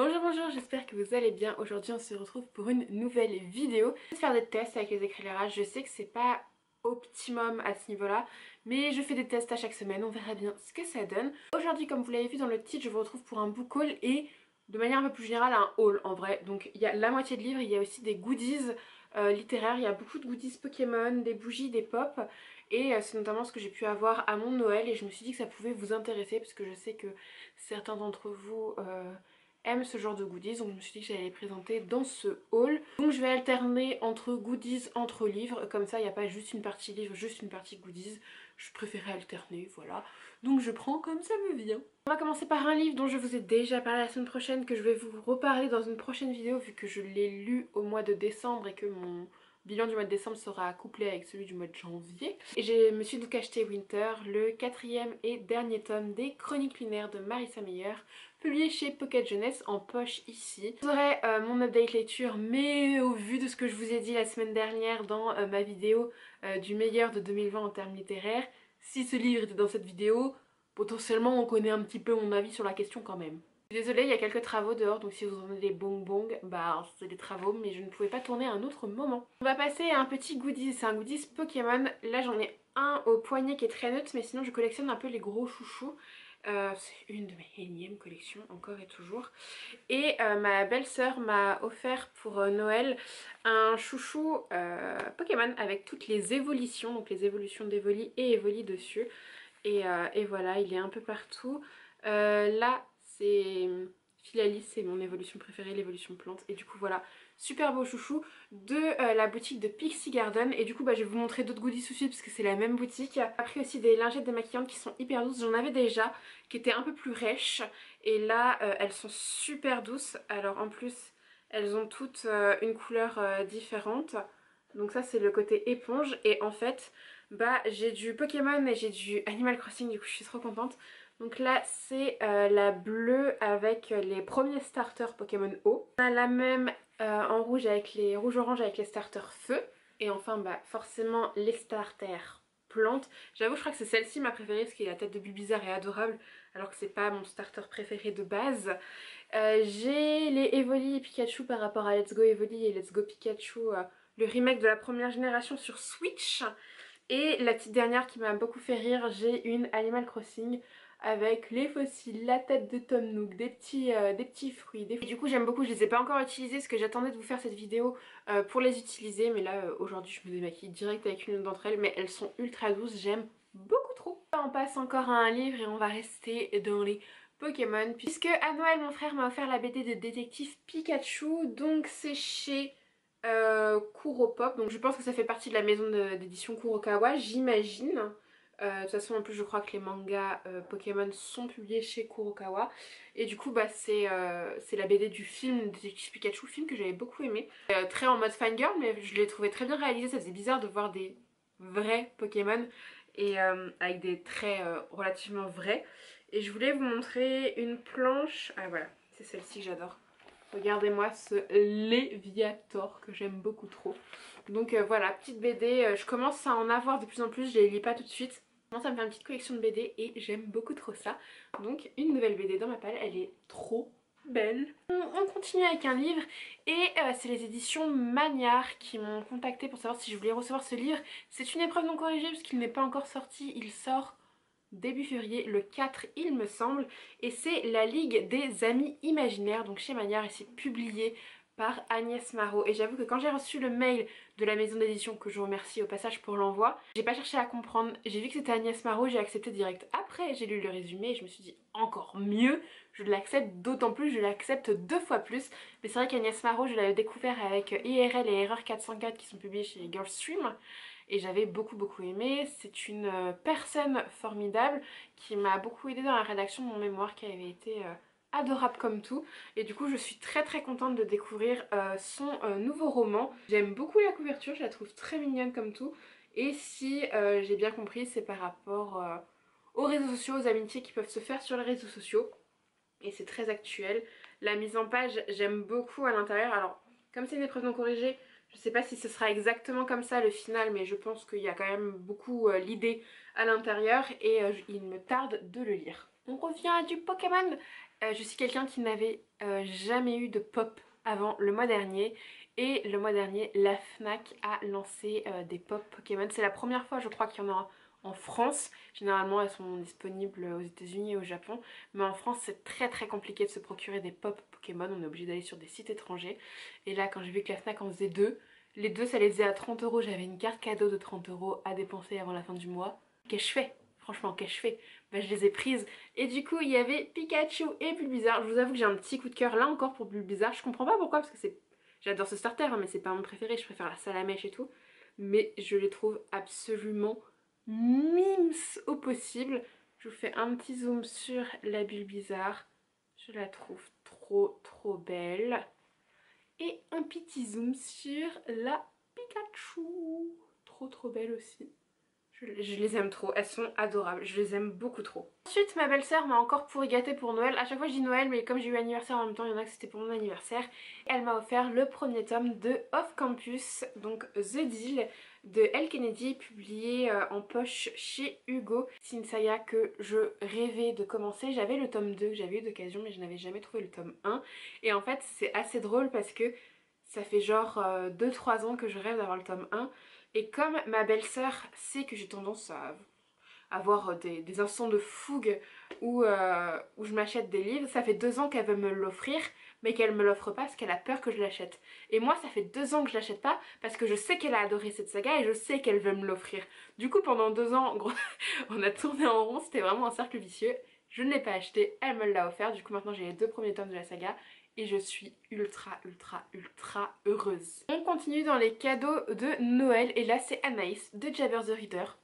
Bonjour, bonjour, j'espère que vous allez bien. Aujourd'hui on se retrouve pour une nouvelle vidéo. Je vais faire des tests avec les éclairages. Je sais que c'est pas optimum à ce niveau-là, mais je fais des tests à chaque semaine, on verra bien ce que ça donne. Aujourd'hui, comme vous l'avez vu dans le titre, je vous retrouve pour un book haul et de manière un peu plus générale un haul en vrai. Donc il y a la moitié de livres, il y a aussi des goodies littéraires, il y a beaucoup de goodies Pokémon, des bougies, des pop, et c'est notamment ce que j'ai pu avoir à mon Noël et je me suis dit que ça pouvait vous intéresser parce que je sais que certains d'entre vous aiment ce genre de goodies, donc je me suis dit que j'allais les présenter dans ce haul. Donc je vais alterner entre goodies, entre livres, comme ça il n'y a pas juste une partie livre, juste une partie goodies. Je préférais alterner, voilà. Donc je prends comme ça me vient. On va commencer par un livre dont je vous ai déjà parlé la semaine prochaine, que je vais vous reparler dans une prochaine vidéo vu que je l'ai lu au mois de décembre et que mon bilan du mois de décembre sera couplé avec celui du mois de janvier. Et je me suis donc acheté Winter, le quatrième et dernier tome des Chroniques lunaires de Marissa Meyer, publié chez Pocket Jeunesse en poche ici. Vous aurez mon update lecture, mais au vu de ce que je vous ai dit la semaine dernière dans ma vidéo du meilleur de 2020 en termes littéraires, si ce livre était dans cette vidéo, potentiellement on connaît un petit peu mon avis sur la question quand même. Désolée, il y a quelques travaux dehors, donc si vous entendez des bong bong, bah c'est des travaux, mais je ne pouvais pas tourner à un autre moment. On va passer à un petit goodies, c'est un goodies Pokémon. Là j'en ai un au poignet qui est très neutre, mais sinon je collectionne un peu les gros chouchous. C'est une de mes énièmes collections, encore et toujours. Et ma belle-sœur m'a offert pour Noël un chouchou Pokémon avec toutes les évolutions, donc les évolutions d'Evoli et Evoli dessus. Et voilà, il est un peu partout. Là, c'est Philalis, c'est mon évolution préférée, l'évolution plante. Et du coup, voilà, super beau chouchou de la boutique de Pixie Garden. Et du coup, bah, je vais vous montrer d'autres goodies aussi parce que c'est la même boutique. J'ai pris aussi des lingettes démaquillantes qui sont hyper douces. J'en avais déjà, qui étaient un peu plus rêches. Et là, elles sont super douces. Alors en plus, elles ont toutes une couleur différente. Donc ça, c'est le côté éponge. Et en fait, bah j'ai du Pokémon et j'ai du Animal Crossing, du coup je suis trop contente. Donc là c'est la bleue avec les premiers starters Pokémon eau. On a la même en rouge avec les rouge-orange avec les starters feu. Et enfin bah forcément les starters plantes. J'avoue je crois que c'est celle-ci ma préférée parce que la tête de Bulbizarre est adorable alors que c'est pas mon starter préféré de base. J'ai les Evoli et Pikachu par rapport à Let's Go Evoli et Let's Go Pikachu, le remake de la première génération sur Switch. Et la petite dernière qui m'a beaucoup fait rire, j'ai une Animal Crossing avec les fossiles, la tête de Tom Nook, des petits fruits. Et du coup j'aime beaucoup, je les ai pas encore utilisés parce que j'attendais de vous faire cette vidéo pour les utiliser. Mais là aujourd'hui je me démaquille direct avec une d'entre elles, mais elles sont ultra douces, j'aime beaucoup trop. On passe encore à un livre et on va rester dans les Pokémon. Puisque à Noël mon frère m'a offert la BD de détective Pikachu, donc c'est chez Kuropop, donc je pense que ça fait partie de la maison d'édition Kurokawa, j'imagine. De toute façon en plus je crois que les mangas Pokémon sont publiés chez Kurokawa. Et du coup bah c'est la BD du film Détective Pikachu, film que j'avais beaucoup aimé. Très en mode fangirl, mais je l'ai trouvé très bien réalisé, ça faisait bizarre de voir des vrais Pokémon et avec des traits relativement vrais. Et je voulais vous montrer une planche, ah voilà, c'est celle-ci que j'adore. Regardez-moi ce Léviator que j'aime beaucoup trop. Donc voilà, petite BD, je commence à en avoir de plus en plus, je les lis pas tout de suite. Je commence à me faire une petite collection de BD et j'aime beaucoup trop ça. Donc une nouvelle BD dans ma palle, elle est trop belle. On continue avec un livre et c'est les éditions Magnard qui m'ont contacté pour savoir si je voulais recevoir ce livre. C'est une épreuve non corrigée parce qu'il n'est pas encore sorti, il sort début février, le 4 il me semble, et c'est la Ligue des Amis Imaginaires, donc chez Magnard, et c'est publié par Agnès Marot. Et j'avoue que quand j'ai reçu le mail de la maison d'édition, que je remercie au passage pour l'envoi, j'ai pas cherché à comprendre, j'ai vu que c'était Agnès Marot, j'ai accepté direct. Après j'ai lu le résumé et je me suis dit encore mieux, je l'accepte, d'autant plus je l'accepte 2 fois plus. Mais c'est vrai qu'Agnès Marot je l'avais découvert avec IRL et Erreur 404 qui sont publiés chez Girlstream. Et j'avais beaucoup aimé. C'est une personne formidable qui m'a beaucoup aidée dans la rédaction de mon mémoire, qui avait été adorable comme tout. Et du coup je suis très contente de découvrir son nouveau roman. J'aime beaucoup la couverture, je la trouve très mignonne comme tout. Et si j'ai bien compris, c'est par rapport aux réseaux sociaux, aux amitiés qui peuvent se faire sur les réseaux sociaux. Et c'est très actuel. La mise en page, j'aime beaucoup à l'intérieur. Alors, comme c'est une épreuve non corrigée, je sais pas si ce sera exactement comme ça le final, mais je pense qu'il y a quand même beaucoup l'idée à l'intérieur et il me tarde de le lire. On revient à du Pokémon Je suis quelqu'un qui n'avait jamais eu de pop avant le mois dernier. Et le mois dernier, la Fnac a lancé des pop Pokémon. C'est la première fois, je crois, qu'il y en a en France. Généralement, elles sont disponibles aux États-Unis et au Japon. Mais en France, c'est très très compliqué de se procurer des pop Pokémon. On est obligé d'aller sur des sites étrangers. Et là, quand j'ai vu que la Fnac en faisait deux, les deux, ça les faisait à 30 euros. J'avais une carte cadeau de 30 euros à dépenser avant la fin du mois. Qu'est-ce que je fais? Franchement, qu'est-ce que je fais? Bah, je les ai prises. Et du coup, il y avait Pikachu et Bulbizarre. Je vous avoue que j'ai un petit coup de cœur là encore pour Bulbizarre. Je comprends pas pourquoi, parce que c'est... J'adore ce starter, hein, mais c'est pas mon préféré. Je préfère la Salamèche et tout. Mais je les trouve absolument mimes au possible. Je vous fais un petit zoom sur la Bulbizarre. Je la trouve trop belle. Et un petit zoom sur la Pikachu. Trop belle aussi. Je les aime trop, elles sont adorables, je les aime beaucoup trop. Ensuite, ma belle-sœur m'a encore pourri gâté pour Noël. À chaque fois je dis Noël, mais comme j'ai eu anniversaire en même temps, il y en a que c'était pour mon anniversaire. Elle m'a offert le premier tome de Off Campus, donc The Deal de Elle Kennedy, publié en poche chez Hugo. C'est une saga que je rêvais de commencer. J'avais le tome 2 que j'avais eu d'occasion, mais je n'avais jamais trouvé le tome 1. Et en fait, c'est assez drôle parce que ça fait genre 2-3 ans que je rêve d'avoir le tome 1. Et comme ma belle-sœur sait que j'ai tendance à avoir des instants de fougue où je m'achète des livres, ça fait 2 ans qu'elle veut me l'offrir, mais qu'elle me l'offre pas parce qu'elle a peur que je l'achète. Et moi, ça fait 2 ans que je l'achète pas parce que je sais qu'elle a adoré cette saga et je sais qu'elle veut me l'offrir. Du coup, pendant 2 ans, en gros, on a tourné en rond, c'était vraiment un cercle vicieux. Je ne l'ai pas acheté, elle me l'a offert. Du coup, maintenant j'ai les 2 premiers tomes de la saga et je suis ultra heureuse. On continue dans les cadeaux de Noël et là c'est Anaïs de Jabber the Reader.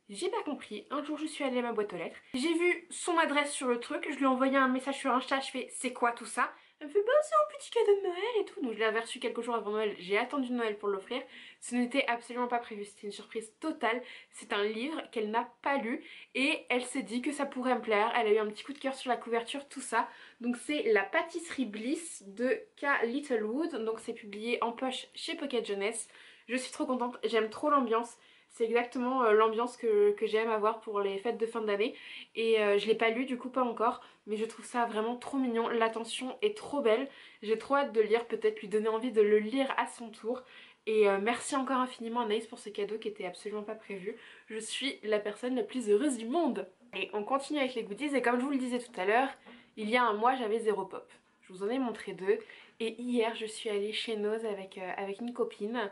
J'ai pas compris, un jour je suis allée à ma boîte aux lettres, j'ai vu son adresse sur le truc, je lui ai envoyé un message sur Insta, je fais c'est quoi tout ça? Elle me fait bah c'est un petit cadeau de Noël et tout, donc je l'avais reçu quelques jours avant Noël, j'ai attendu Noël pour l'offrir, ce n'était absolument pas prévu, c'était une surprise totale, c'est un livre qu'elle n'a pas lu et elle s'est dit que ça pourrait me plaire, elle a eu un petit coup de cœur sur la couverture, tout ça, donc c'est La Pâtisserie Bliss de K. Littlewood, donc c'est publié en poche chez Pocket Jeunesse, je suis trop contente, j'aime trop l'ambiance. C'est exactement l'ambiance que j'aime avoir pour les fêtes de fin d'année. Et je l'ai pas lu du coup pas encore. Mais je trouve ça vraiment trop mignon. L'attention est trop belle. J'ai trop hâte de le lire. Peut-être lui donner envie de le lire à son tour. Et merci encore infiniment Anaïs pour ce cadeau qui était absolument pas prévu. Je suis la personne la plus heureuse du monde. Et on continue avec les goodies. Et comme je vous le disais tout à l'heure, il y a un mois j'avais 0 pop. Je vous en ai montré 2. Et hier je suis allée chez Noz avec une copine.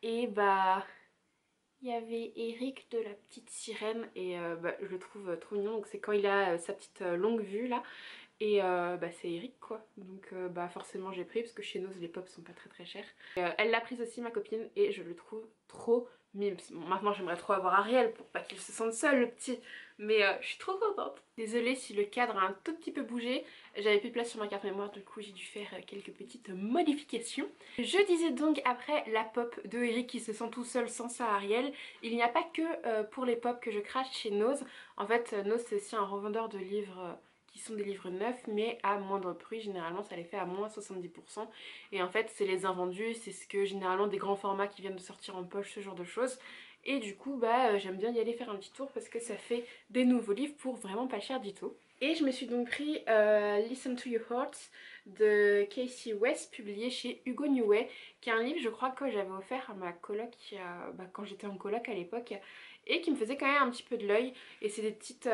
Et bah... il y avait Eric de la petite sirène et bah, je le trouve trop mignon. Donc c'est quand il a sa petite longue vue là. Et bah c'est Eric quoi. Donc bah forcément j'ai pris parce que chez nous les pops sont pas très chers. Elle l'a prise aussi ma copine et je le trouve trop mimes. Bon, maintenant j'aimerais trop avoir Ariel pour pas qu'il se sente seul le petit. Mais je suis trop contente. Désolée si le cadre a un tout petit peu bougé. J'avais plus de place sur ma carte mémoire, du coup j'ai dû faire quelques petites modifications. Je disais donc après la pop de Eric qui se sent tout seul sans sa Ariel, il n'y a pas que pour les pop que je crache chez Nose. En fait Nose c'est aussi un revendeur de livres qui sont des livres neufs mais à moindre prix, généralement ça les fait à moins 70%. Et en fait c'est les invendus, c'est ce que généralement des grands formats qui viennent de sortir en poche, ce genre de choses. Et du coup bah j'aime bien y aller faire un petit tour parce que ça fait des nouveaux livres pour vraiment pas cher du tout. Et je me suis donc pris Listen to Your Heart de Casey West, publié chez Hugo Newway, qui est un livre je crois que j'avais offert à ma coloc quand j'étais en coloc à l'époque et qui me faisait quand même un petit peu de l'œil. Et c'est des petites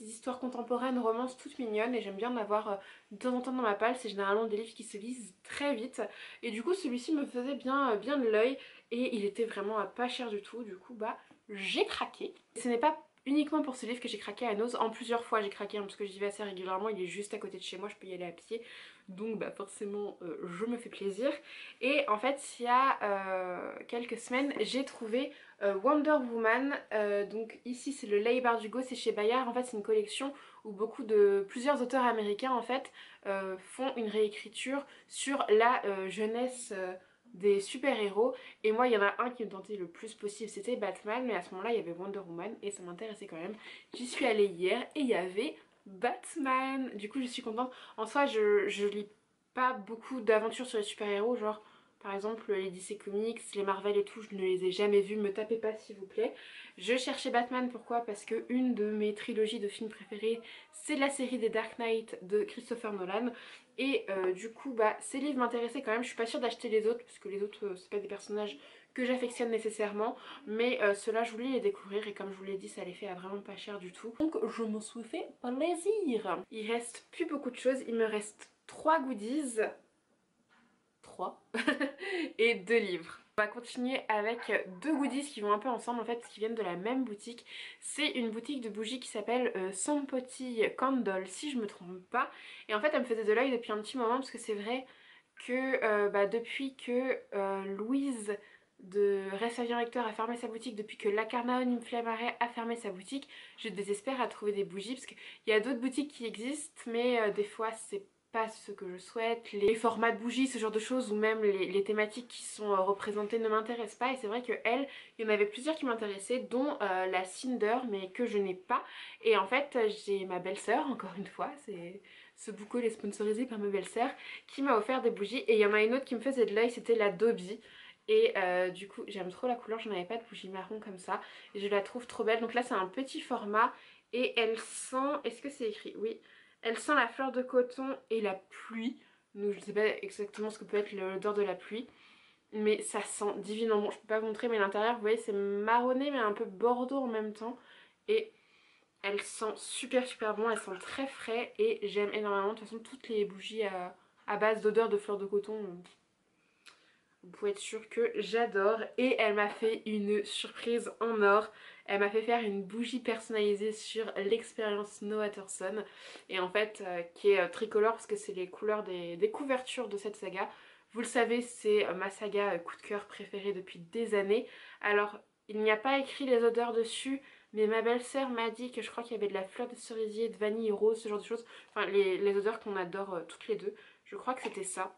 histoires contemporaines, romances toutes mignonnes et j'aime bien en avoir de temps en temps dans ma palle. C'est généralement des livres qui se lisent très vite et du coup celui-ci me faisait bien de l'œil et il était vraiment pas cher du tout. Du coup bah j'ai craqué. Ce n'est pas uniquement pour ce livre que j'ai craqué à Nose, en plusieurs fois j'ai craqué parce que j'y vais assez régulièrement, il est juste à côté de chez moi, je peux y aller à pied, donc bah forcément je me fais plaisir. Et en fait il y a quelques semaines j'ai trouvé Wonder Woman, donc ici c'est le Leigh Bardugo, c'est chez Bayard. En fait c'est une collection où plusieurs auteurs américains en fait font une réécriture sur la jeunesse des super-héros. Et moi il y en a un qui me tentait le plus possible, c'était Batman, mais à ce moment là il y avait Wonder Woman et ça m'intéressait quand même. J'y suis allée hier et il y avait Batman, du coup je suis contente. En soi je lis pas beaucoup d'aventures sur les super-héros, genre Par exemple les DC Comics, les Marvel et tout, je ne les ai jamais vus, me tapez pas s'il vous plaît. Je cherchais Batman, pourquoi? Parce que une de mes trilogies de films préférées, c'est la série des Dark Knight de Christopher Nolan. Et du coup bah ces livres m'intéressaient quand même, je suis pas sûre d'acheter les autres parce que les autres c'est pas des personnages que j'affectionne nécessairement, mais ceux-là je voulais les découvrir et comme je vous l'ai dit ça les fait à vraiment pas cher du tout. Donc je me suis fait plaisir. Il reste plus beaucoup de choses, il me reste 3 goodies, 3 et 2 livres. On va continuer avec 2 goodies qui vont un peu ensemble en fait parce qu'ils viennent de la même boutique. C'est une boutique de bougies qui s'appelle Sampoti Candle si je me trompe pas. Et en fait elle me faisait de l'œil depuis un petit moment parce que c'est vrai que depuis que Louise de Restavian Lecteur a fermé sa boutique, depuis que l'Acarnaon Inflammare a fermé sa boutique, je désespère à trouver des bougies parce qu'il y a d'autres boutiques qui existent mais des fois c'est pas ce que je souhaite, les formats de bougies, ce genre de choses ou même les thématiques qui sont représentées ne m'intéressent pas et c'est vrai que elle, il y en avait plusieurs qui m'intéressaient dont la Cinder mais que je n'ai pas et en fait j'ai ma belle-sœur encore une fois, c'est ce bouquet est sponsorisé par ma belle-sœur qui m'a offert des bougies et il y en a une autre qui me faisait de l'œil, c'était la Dobby et du coup j'aime trop la couleur, j'en avais pas de bougie marron comme ça et je la trouve trop belle. Donc là c'est un petit format et elle sent, est-ce que c'est écrit? Oui, elle sent la fleur de coton et la pluie. Donc je sais pas exactement ce que peut être l'odeur de la pluie, mais ça sent divinement bon. Je peux pas vous montrer mais l'intérieur vous voyez c'est marronné mais un peu bordeaux en même temps et elle sent super bon, elle sent très frais et j'aime énormément. De toute façon toutes les bougies à base d'odeur de fleur de coton, vous pouvez être sûr que j'adore. Et elle m'a fait une surprise en or. Elle m'a fait faire une bougie personnalisée sur l'expérience Snow Watterson. Et en fait qui est tricolore parce que c'est les couleurs des couvertures de cette saga. Vous le savez c'est ma saga coup de cœur préférée depuis des années. Alors il n'y a pas écrit les odeurs dessus mais ma belle-sœur m'a dit que je crois qu'il y avait de la fleur de cerisier, de vanille rose, ce genre de choses. Enfin les odeurs qu'on adore toutes les deux. Je crois que c'était ça.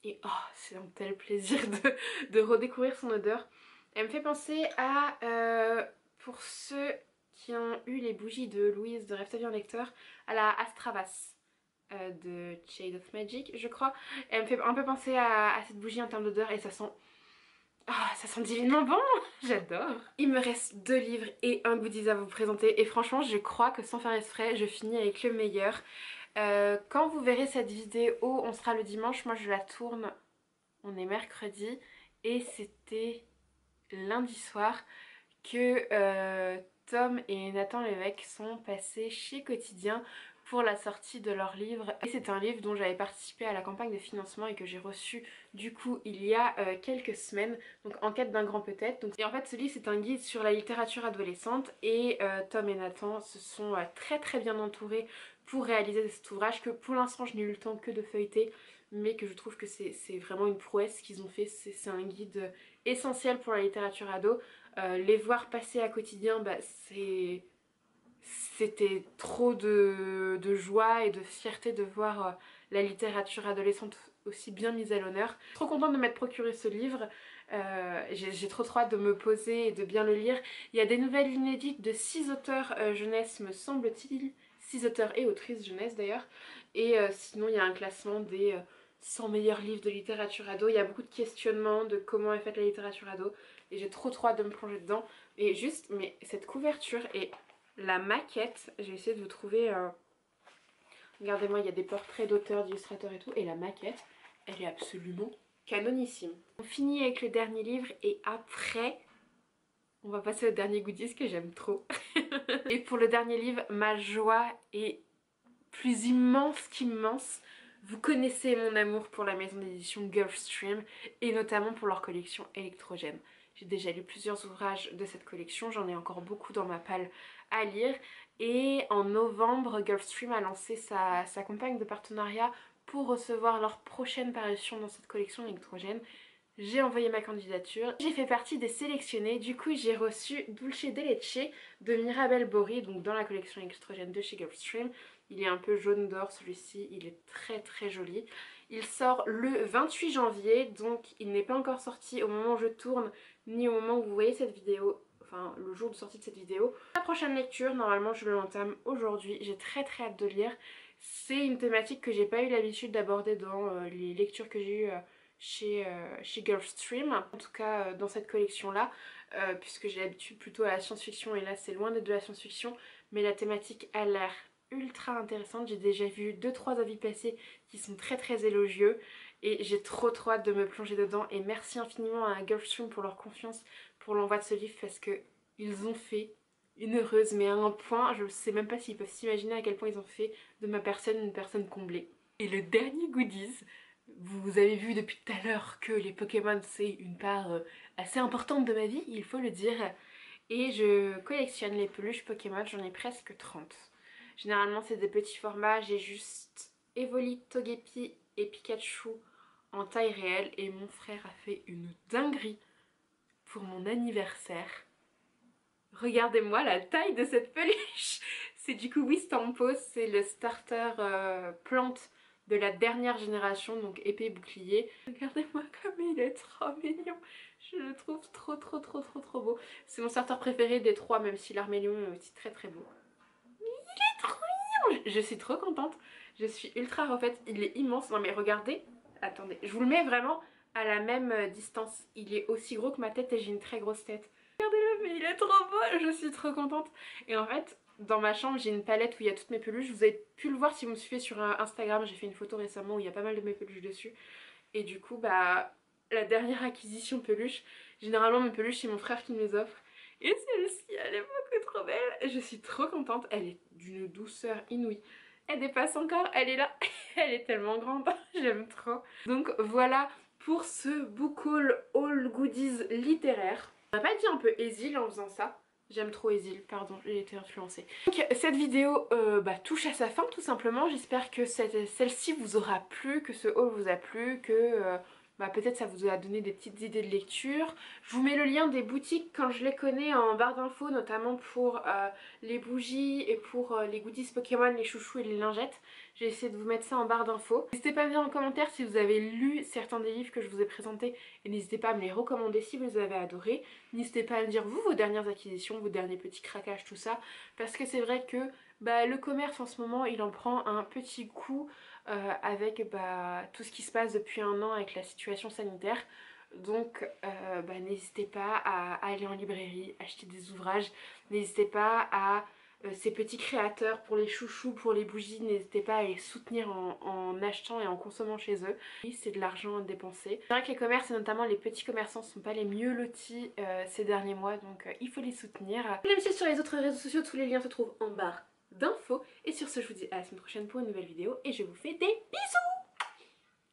Et oh, c'est un tel plaisir de redécouvrir son odeur. Elle me fait penser à, pour ceux qui ont eu les bougies de Louise de Restavian Lecteur, à la Astravas de Shade of Magic, je crois. Elle me fait un peu penser à cette bougie en termes d'odeur et ça sent... Ah, ça sent divinement bon. J'adore. Il me reste 2 livres et un goodies à vous présenter et franchement je crois que sans faire exprès je finis avec le meilleur. Quand vous verrez cette vidéo, on sera le dimanche, moi je la tourne, on est mercredi et c'était lundi soir que Tom et Nathan Lévesque sont passés chez Quotidien pour la sortie de leur livre. Et c'est un livre dont j'avais participé à la campagne de financement et que j'ai reçu du coup il y a quelques semaines, donc En quête d'un grand peut-être. Et en fait ce livre c'est un guide sur la littérature adolescente et Tom et Nathan se sont très bien entourés pour réaliser cet ouvrage que pour l'instant je n'ai eu le temps que de feuilleter mais que je trouve que c'est vraiment une prouesse qu'ils ont fait. C'est un guide essentiel pour la littérature ado. Les voir passer à Quotidien, bah, c'était trop de joie et de fierté de voir la littérature adolescente aussi bien mise à l'honneur. Trop contente de m'être procuré ce livre. J'ai trop hâte de me poser et de bien le lire. Il y a des nouvelles inédites de 6 auteurs jeunesse me semble-t-il. 6 auteurs et autrices jeunesse d'ailleurs. Et sinon il y a un classement des 100 meilleurs livres de littérature ado. Il y a beaucoup de questionnements de comment est faite la littérature ado. Et j'ai trop hâte de me plonger dedans. Et juste, mais cette couverture et la maquette, j'ai essayé de vous trouver... Regardez-moi, il y a des portraits d'auteurs, d'illustrateurs et tout. Et la maquette, elle est absolument canonissime. On finit avec le dernier livre et après... on va passer au dernier goodies que j'aime trop. Et pour le dernier livre, ma joie est plus immense qu'immense. Vous connaissez mon amour pour la maison d'édition Gulfstream et notamment pour leur collection électrogène. J'ai déjà lu plusieurs ouvrages de cette collection, j'en ai encore beaucoup dans ma palle à lire. Et en novembre, Gulfstream a lancé sa campagne de partenariat pour recevoir leur prochaine parution dans cette collection électrogène. J'ai envoyé ma candidature, j'ai fait partie des sélectionnés, du coup j'ai reçu Dulce de Leche de Mirabel Bori, donc dans la collection électrogène de chez Gulfstream. Il est un peu jaune d'or celui-ci, il est très joli. Il sort le 28 janvier, donc il n'est pas encore sorti au moment où je tourne, ni au moment où vous voyez cette vidéo, enfin le jour de sortie de cette vidéo. La prochaine lecture, normalement je l'entame aujourd'hui, j'ai très hâte de lire. C'est une thématique que j'ai pas eu l'habitude d'aborder dans les lectures que j'ai eues chez Gulfstream, en tout cas dans cette collection là, puisque j'ai l'habitude plutôt à la science-fiction et là c'est loin d'être de la science-fiction, mais la thématique a l'air ultra intéressante. J'ai déjà vu 2-3 avis passer qui sont très élogieux et j'ai trop hâte de me plonger dedans, et merci infiniment à Gulfstream pour leur confiance pour l'envoi de ce livre, parce que ils ont fait une heureuse, mais à un point, je sais même pas s'ils peuvent s'imaginer à quel point ils ont fait de ma personne une personne comblée. Et le dernier goodies, vous avez vu depuis tout à l'heure que les Pokémon c'est une part assez importante de ma vie, il faut le dire. Et je collectionne les peluches Pokémon, j'en ai presque 30. Généralement c'est des petits formats, j'ai juste Evoli, Togepi et Pikachu en taille réelle. Et mon frère a fait une dinguerie pour mon anniversaire. Regardez-moi la taille de cette peluche. C'est du coup Wistampo, c'est le starter plante de la dernière génération, donc épée et bouclier. Regardez-moi comme il est trop mignon. Je le trouve trop beau. C'est mon starter préféré des trois, même si l'Armélion est aussi très beau. Mais il est trop mignon. Je suis trop contente. Je suis ultra refaite. Il est immense. Non mais regardez. Attendez, je vous le mets vraiment à la même distance. Il est aussi gros que ma tête et j'ai une très grosse tête. Regardez-le, mais il est trop beau, je suis trop contente. Et en fait, dans ma chambre, j'ai une palette où il y a toutes mes peluches. Vous avez pu le voir si vous me suivez sur Instagram, j'ai fait une photo récemment où il y a pas mal de mes peluches dessus. Et du coup, bah, la dernière acquisition peluche, généralement mes peluches, c'est mon frère qui me les offre. Et celle-ci, elle est beaucoup trop belle. Je suis trop contente, elle est d'une douceur inouïe. Elle dépasse encore, elle est là, elle est tellement grande, j'aime trop. Donc voilà pour ce book haul goodies littéraire. On n'a pas dit un peu Ésil en faisant ça. J'aime trop Ésil, pardon, j'ai été influencée. Donc cette vidéo touche à sa fin tout simplement. J'espère que celle-ci vous aura plu, que ce haul vous a plu, que peut-être ça vous a donné des petites idées de lecture. Je vous mets le lien des boutiques quand je les connais en barre d'infos, notamment pour les bougies et pour les goodies Pokémon, les chouchous et les lingettes. J'ai essayé de vous mettre ça en barre d'infos. N'hésitez pas à me dire en commentaire si vous avez lu certains des livres que je vous ai présentés, et n'hésitez pas à me les recommander si vous les avez adorés. N'hésitez pas à me dire vous vos dernières acquisitions, vos derniers petits craquages, tout ça, parce que c'est vrai que le commerce en ce moment il en prend un petit coup avec tout ce qui se passe depuis un an avec la situation sanitaire. Donc n'hésitez pas à aller en librairie, acheter des ouvrages, n'hésitez pas à ces petits créateurs pour les chouchous, pour les bougies, n'hésitez pas à les soutenir en achetant et en consommant chez eux. Oui, c'est de l'argent à dépenser. C'est vrai que les commerces et notamment les petits commerçants sont pas les mieux lotis ces derniers mois, donc il faut les soutenir. Venez me suivre sur les autres réseaux sociaux, tous les liens se trouvent en barre d'infos. Et sur ce, je vous dis à la semaine prochaine pour une nouvelle vidéo et je vous fais des bisous.